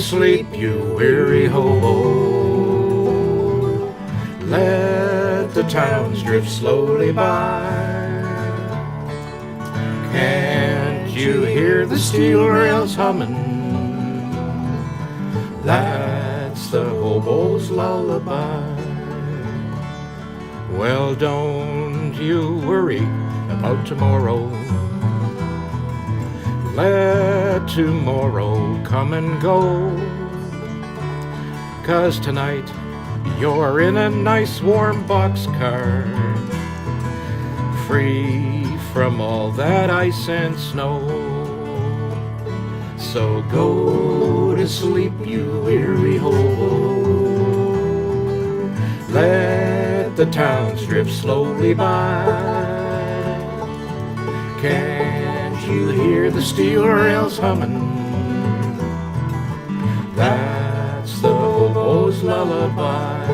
to sleep, you weary hobo. Let the towns drift slowly by. Can't you hear the steel rails humming? That's the hobo's lullaby. Well, don't you worry about tomorrow. Let tomorrow come and go. 'Cause tonight you're in a nice warm boxcar, free from all that ice and snow. So go to sleep, you weary hobo. Let the towns drift slowly by. Can't you hear the steel rails humming? That's the hobo's lullaby.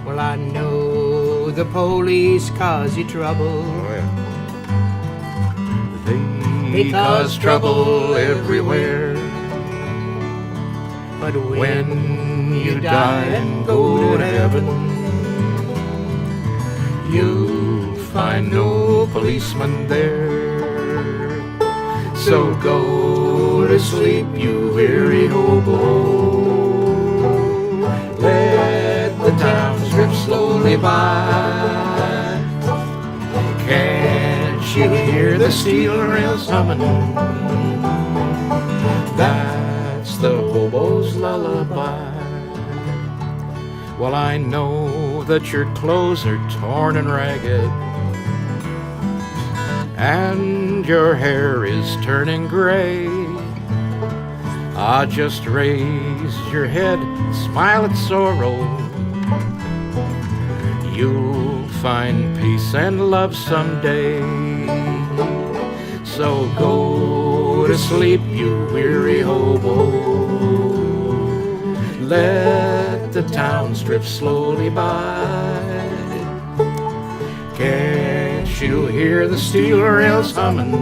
Well, I know the police cause you trouble. Oh, yeah. They cause trouble everywhere. But When you die and go to heaven, you'll find no policeman there. So go to sleep, you weary hobo. Let the towns drift slowly by. Can't you hear the steel rails humming? That's the hobo's lullaby. Well, I know that your clothes are torn and ragged, and your hair is turning gray. Ah, just raise your head, smile at sorrow. You'll find peace and love someday. So go to sleep, you weary hobo. Let the towns drift slowly by. Can't you hear the steel rails humming?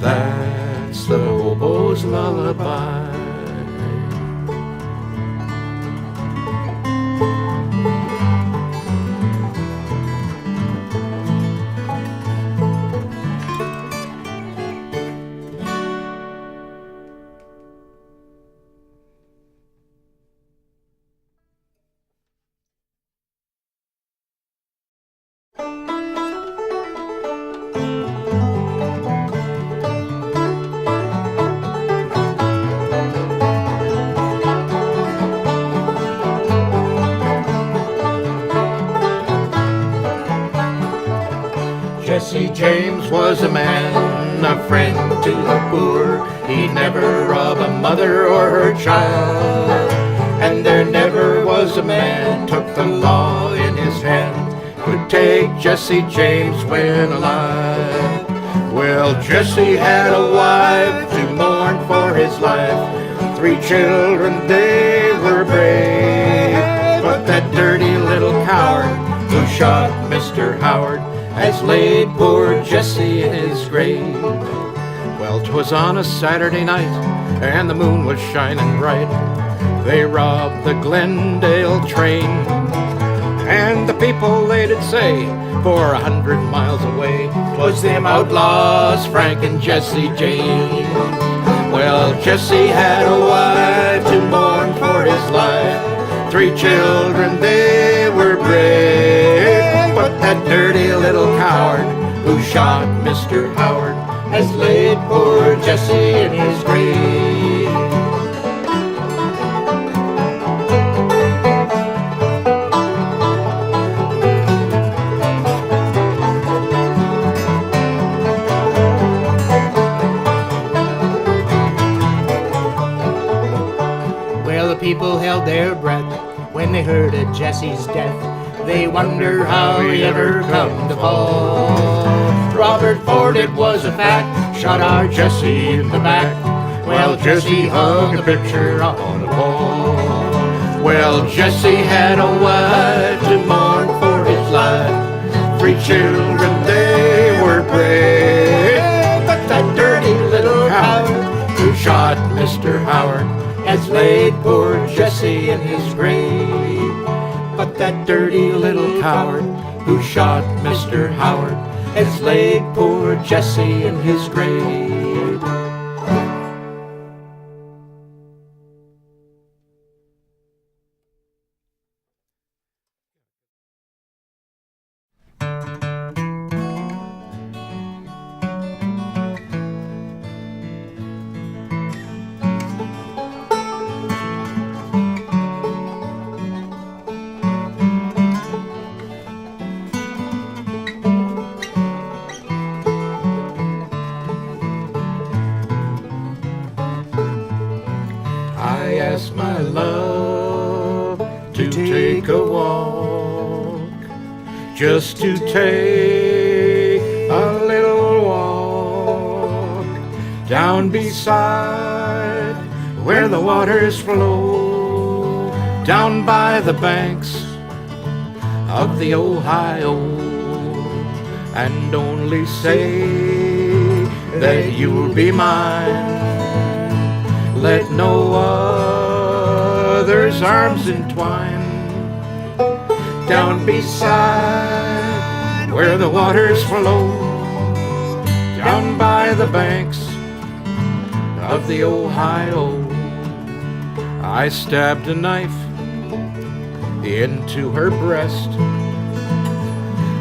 That's the hobo's lullaby. Jesse James was a man, a friend to the poor. He never robbed a mother or her child. And there never was a man took the law in his hand could take Jesse James when alive. Well, Jesse had a wife to mourn for his life. 3 children, they were brave. But that dirty little coward who shot Mr. Howard has laid poor Jesse in his grave. Well, 'twas on a Saturday night, and the moon was shining bright. They robbed the Glendale train, and the people, they did say, for 100 miles away, 'twas them outlaws, Frank and Jesse James. Well, Jesse had a wife to mourn for his life. 3 children, they were brave. But that dirty little coward who shot Mr. Howard has laid poor Jesse in his grave. Well, the people held their breath when they heard of Jesse's death. They wonder how he ever come to fall. Robert Ford, it was a fact, shot our Jesse in the back. Well, Jesse hung a picture on the wall. Well, Jesse had a wife to mourn for his life. 3 children, they were brave. But that dirty little coward who shot Mr. Howard has laid poor Jesse in his grave. But that dirty little coward who shot Mr. Howard has laid poor Jesse in his grave. I asked my love to take a walk, just to take a little walk down beside where the waters flow, down by the banks of the Ohio, and only say that you'll be mine. Let no other's arms entwine, down beside where the waters flow, down by the banks of the Ohio. I stabbed a knife into her breast,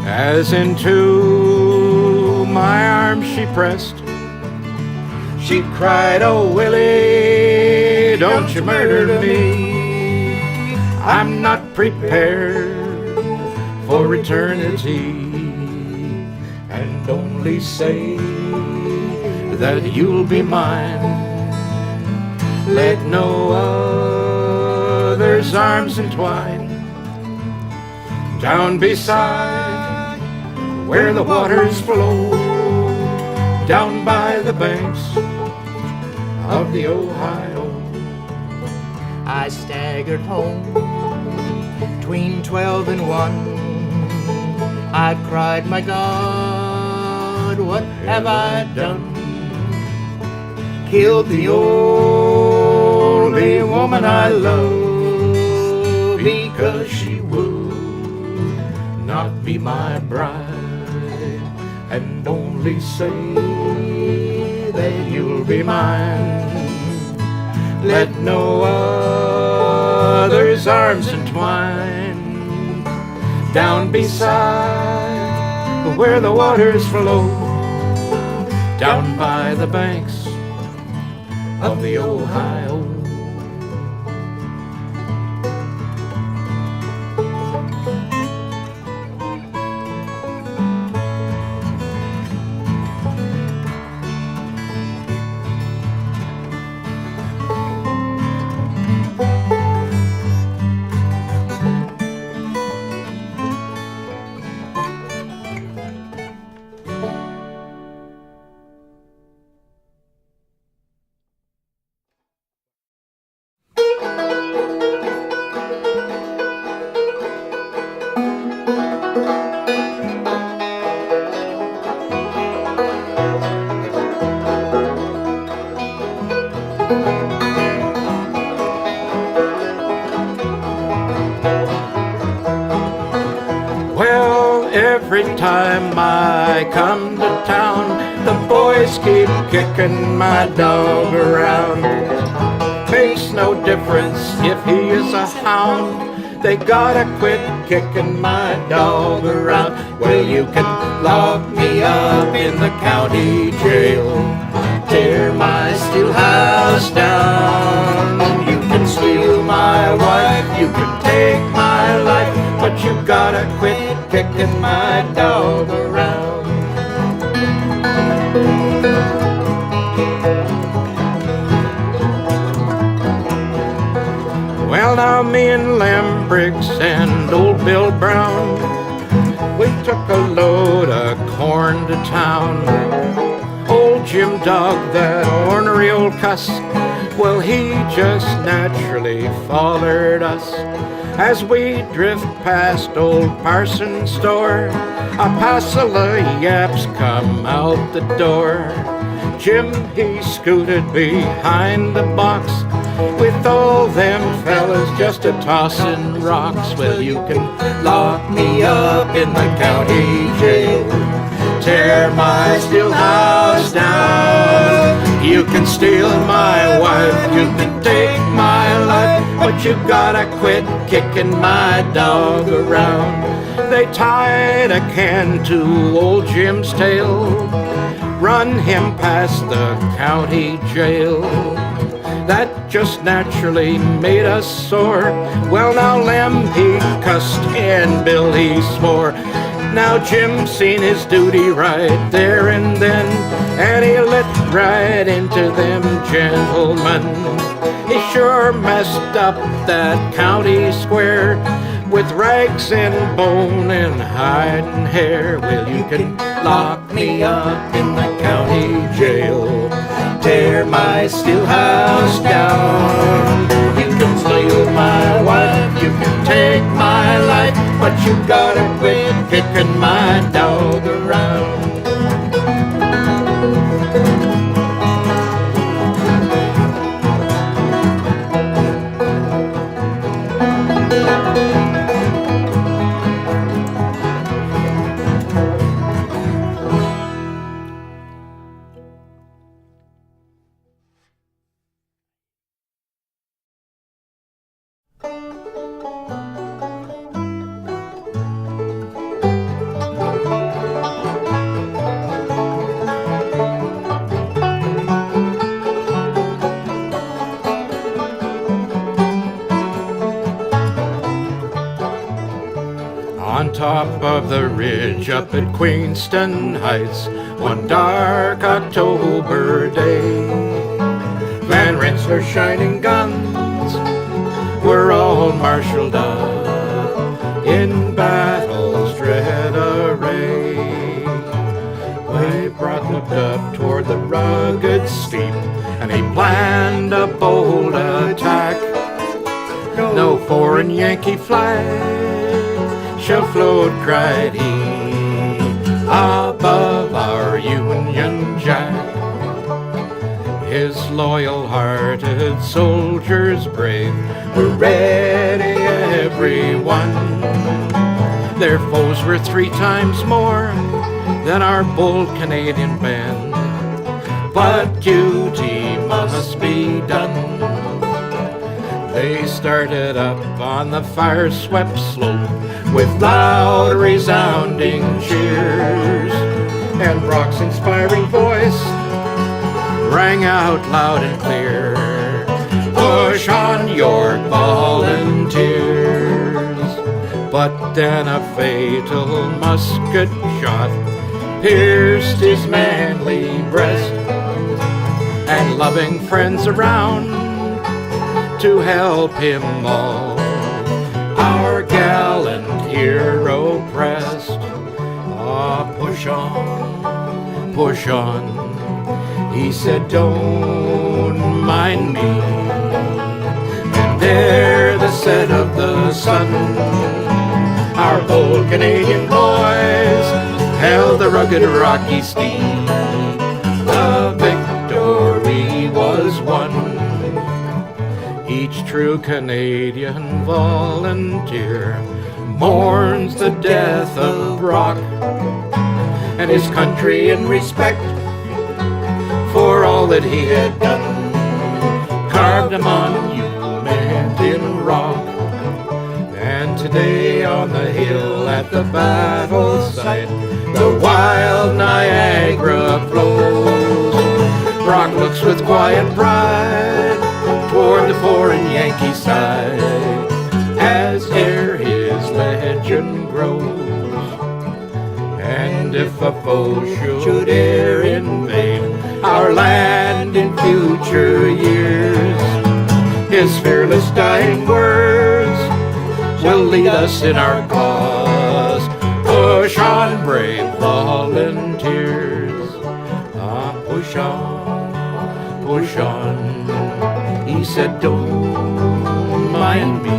as into my arms she pressed. She cried, "Oh, Willie, don't you murder me. I'm not prepared for eternity." And only say that you'll be mine. Let no other's arms entwine, down beside where the waters flow, down by the banks of the Ohio. I staggered home between 12 and 1. I cried, "My God, what have I done? Killed the only woman I love, because she would not be my bride." And only say that you'll be mine. Let no other's arms entwine, down beside where the waters flow, down by the banks of the Ohio. Well, every time I come to town, the boys keep kicking my dog around. Makes no difference if he is a hound, they gotta quit kicking my dog around. Well, you can lock me up in the county jail, tear my steel house down. You can steal my wife, you can take my life, but you gotta quit kicking my dog around. Well, now me and Lem Briggs and old Bill Brown, we took a load of corn to town. Old Jim Dog, that ornery old cuss, Well, he just naturally follered us as we drift past old Parson's store. A passel of yaps come out the door. Jim, he scooted behind the box with all them fellas just a-tossin' rocks. Well, you can lock me up in the county jail, tear my steel house down. You can steal my wife, you can take my life, but you gotta quit kicking my dog around. They tied a can to old Jim's tail, run him past the county jail. That just naturally made us sore. Well, now Lem, he cussed and Bill, he swore. Now Jim seen his duty right there and then, and he lit right into them gentlemen. He sure messed up that county square with rags and bone and hide and hair. Well, you can lock me up in the county jail, tear my steel house down. You can steal my wife, you can take my life, but you gotta quit kicking my dog around. On top of the ridge up at Queenston Heights, one dark October day, Van Rensselaer's shining guns were all marshaled up in battle's dread array. Waybrock looked up toward the rugged steep, and he planned a bold attack. No foreign Yankee flag shall float, cried he, above our Union Jack. His loyal-hearted soldiers brave were ready, everyone. Their foes were 3 times more than our bold Canadian band, but duty must be done. They started up on the fire-swept slope with loud resounding cheers, and Brock's inspiring voice rang out loud and clear, push on, York volunteers. But then a fatal musket shot pierced his manly breast, and loving friends around to help him all, our gallant hero pressed. Ah, push on, he said, don't mind me. And there the set of the sun, our bold Canadian boys held the rugged rocky steep. The victory was won. Each true Canadian volunteer mourns the death of Brock and his country in respect for all that he had done, carved a monument in rock. And today on the hill at the battle site, the wild Niagara flows. Brock looks with quiet pride toward the foreign Yankee side, as ere his legend grows. And if a foe should e'er invade our land in future years, his fearless dying words will lead us in our cause. Push on, brave volunteers. Ah, push on, push on. he said, don't mind me.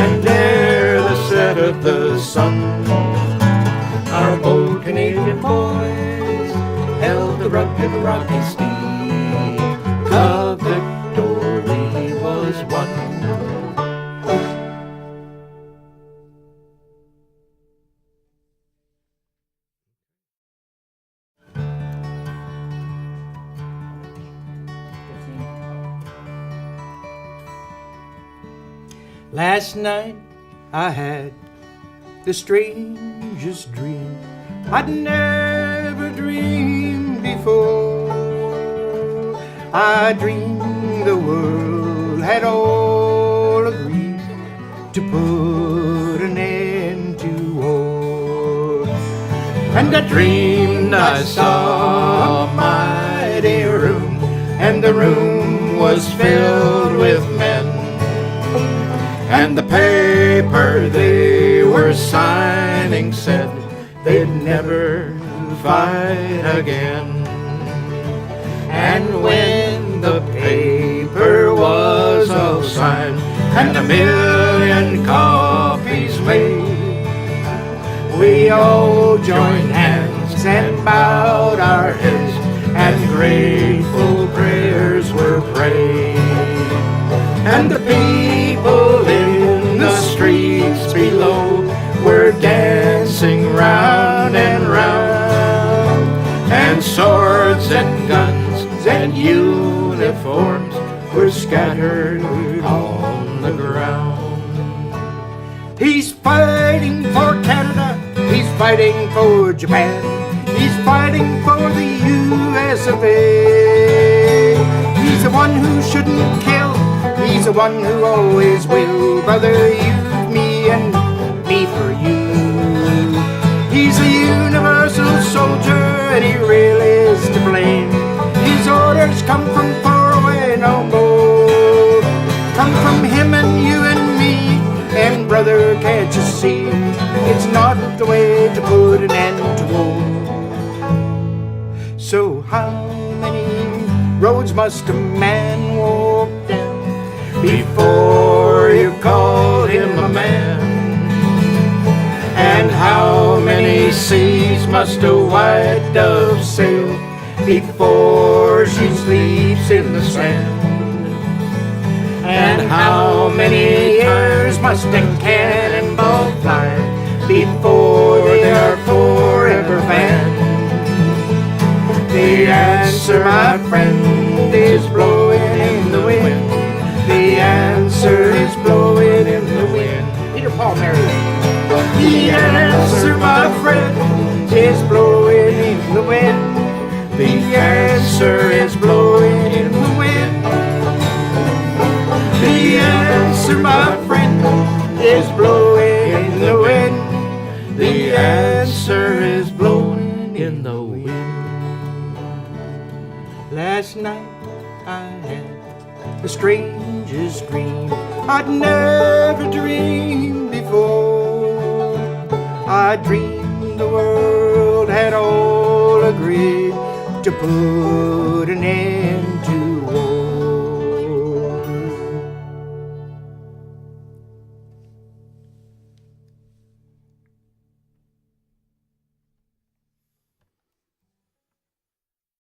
And ere the set of the sun, our bold Canadian boys held the rugged rocky steep. The victory was won. Last night I had the strangest dream I'd never dreamed before. I dreamed the world had all agreed to put an end to war. And I dreamed I saw a mighty room, and the room was filled with men. And the paper they were signing said they'd never fight again. And when the paper was all signed and 1,000,000 copies made, we all joined hands and bowed our heads, and grateful prayers were prayed. And the people in the streets below were dancing round and round, and swords and guns and uniforms were scattered on the ground. He's fighting for Canada, he's fighting for Japan, he's fighting for the US of A. He's the one who shouldn't kill, he's the one who always will. Brother, you, me, and me for you. He's a universal soldier, and he really is to blame. His orders come from far away, no more. Come from him and you and me. And brother, can't you see? It's not the way to put an end to war. So how many roads must a man walk down before you call him a man? And how many seas must a white dove sail before she sleeps in the sand? And how many years must a cannonball fly before they are forever banned? The answer, my friend, is blowing in the wind. The answer is blowing in the wind. Peter, Paul, Mary. The answer, my friend, is blowing in the wind. The answer is blowing in the wind. The answer, my friend, is blowing in the wind. The answer is blowing in the wind. Last night I had the strangest dream I'd never dreamed before. I dreamed the world had all agreed to put an end